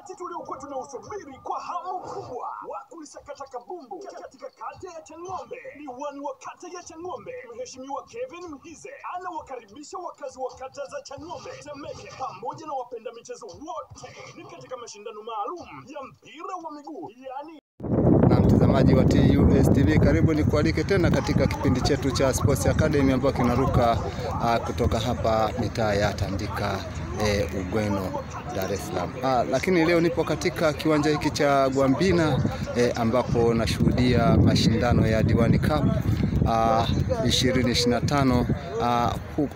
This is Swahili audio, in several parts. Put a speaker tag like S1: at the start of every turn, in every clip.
S1: wakati tuliokuwa tunausubiri kwa hamu kubwa wa kulisakata kabumbu katika kata ya Chang'ombe. Diwani wa kata ya Chang'ombe, Mheshimiwa Kevin Mhize, anawakaribisha wakazi wa kata za Chang'ombe, Temeke pamoja na wapenda michezo wote ni katika mashindano maalum ya mpira wa miguu, yani.
S2: Na mtazamaji wa TUS TV, karibu ni kualike tena katika kipindi chetu cha Sports Academy ambacho kinaruka kutoka hapa mitaa ya Tandika Ugweno, Dar es Salaam. Lakini leo nipo katika kiwanja hiki cha Gwambina ambapo nashuhudia mashindano ya Diwani Cup 2025,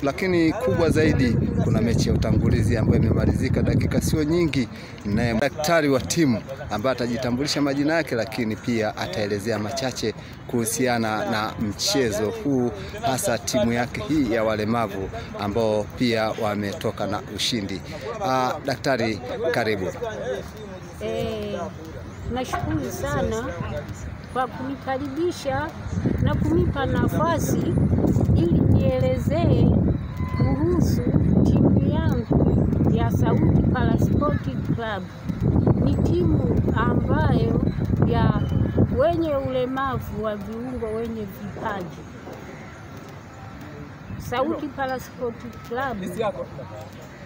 S2: lakini kubwa zaidi kuna mechi ya utangulizi ambayo imemalizika dakika sio nyingi, naye daktari wa timu ambaye atajitambulisha majina yake, lakini pia ataelezea machache kuhusiana na mchezo huu, hasa timu yake hii ya walemavu ambao pia wametoka na ushindi. Daktari, karibu.
S3: Nashukuru sana kwa kunikaribisha na kunipa nafasi ili nielezee kuhusu timu yangu ya Sauti Parasporti Club. Ni timu ambayo ya wenye ulemavu wa viungo, wenye vipaji. Sauti Parasporti Club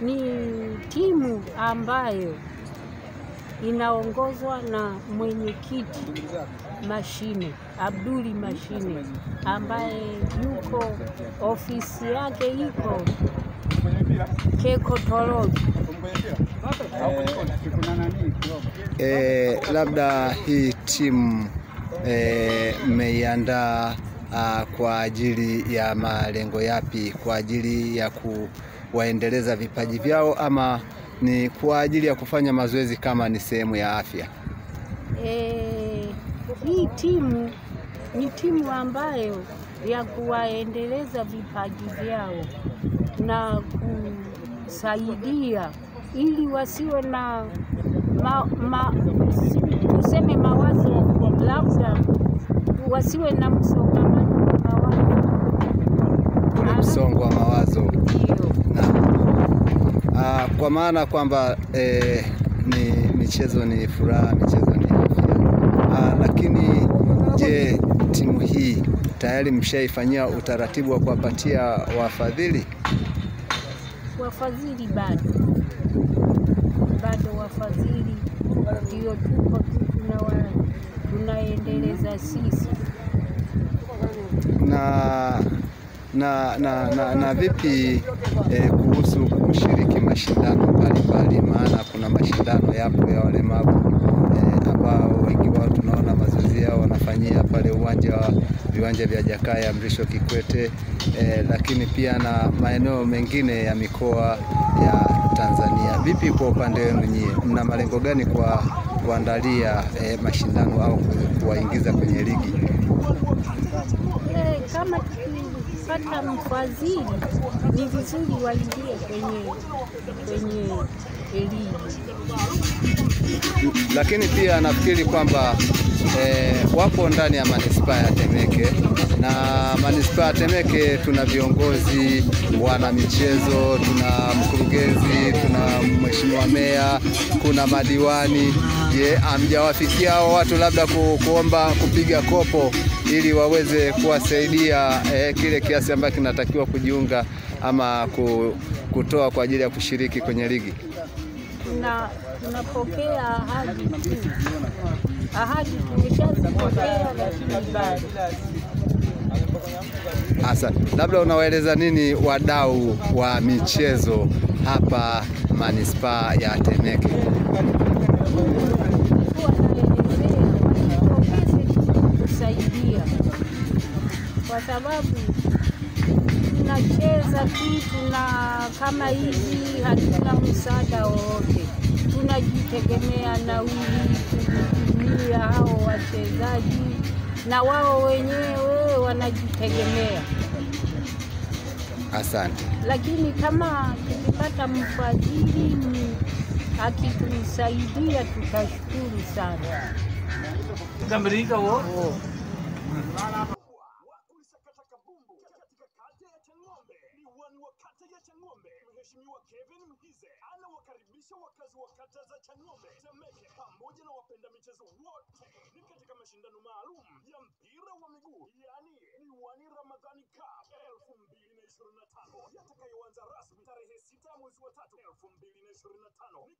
S3: ni timu ambayo inaongozwa na mwenyekiti Mashine, Abduli Mashine, ambaye yuko ofisi yake iko Keko Toroki.
S2: Labda hii timu mmeiandaa kwa ajili ya malengo yapi? Kwa ajili ya kuwaendeleza vipaji vyao ama ni kwa ajili ya kufanya mazoezi kama ni sehemu ya afya?
S3: Hii timu ni timu ambayo ya kuwaendeleza vipaji vyao na kusaidia ili wasiwe na tuseme mawazo, labda wasiwe na msongamano wa mawazo.
S2: Msongo wa mawazo. Kwa maana kwamba ni michezo ni furaha, michezo ni afya. Lakini je, timu hii tayari mshaifanyia utaratibu wa kuwapatia wafadhili?
S3: Wafadhili bado wafadhili ndio tuko tunaendeleza sisi.
S2: Na vipi kuhusu kushiriki mashindano mbalimbali? Maana kuna mashindano yapo ya walemavu ambao wengi wao tunaona mazoezi yao wanafanyia pale viwanja vya Jakaya Mrisho Kikwete, lakini pia na maeneo mengine ya mikoa ya Tanzania. Vipi kwa upande wenu nyie, mna malengo gani kwa kuandalia mashindano au kuwaingiza kwenye ligi?
S3: Kama tukipata mfadhili ni vizuri waingie kwenye ligi.
S2: Lakini pia nafikiri kwamba wapo ndani ya manispaa ya Temeke, na manispaa ya Temeke tuna viongozi, wana michezo, tuna mkurugenzi, tuna mheshimiwa meya, kuna madiwani. Je, hamjawafikia hao watu labda kuomba kupiga kopo ili waweze kuwasaidia kile kiasi ambacho kinatakiwa kujiunga ama kutoa kwa ajili ya kushiriki kwenye ligi?
S3: Tunapokea ahadi tumeshazipokea, lakini bado.
S2: Asa, labda unawaeleza nini wadau wa michezo hapa manispaa ya Temeke?
S3: Kusaidia kwa sababu tunacheza tu, kama hivi hatuna msaada wowote, tunajitegemea na kuhudumia hao wachezaji, na wao wenyewe wanajitegemea.
S2: Asante.
S3: Lakini kama tukipata mfadhili akitusaidia tutashukuru sana.
S4: Kamilika wo.
S1: Diwani wa kata ya Chang'ombe, Mheshimiwa Kevin Mhize, anawakaribisha wakazi wa kata za Chang'ombe, Temeke pamoja na wapenda michezo wote. Ni katika mashindano maalum ya mpira wa miguu, yani Diwani Ramadhani Cup 2025 yatakayoanza rasmi tarehe 6 ya mwezi wa 3 2025.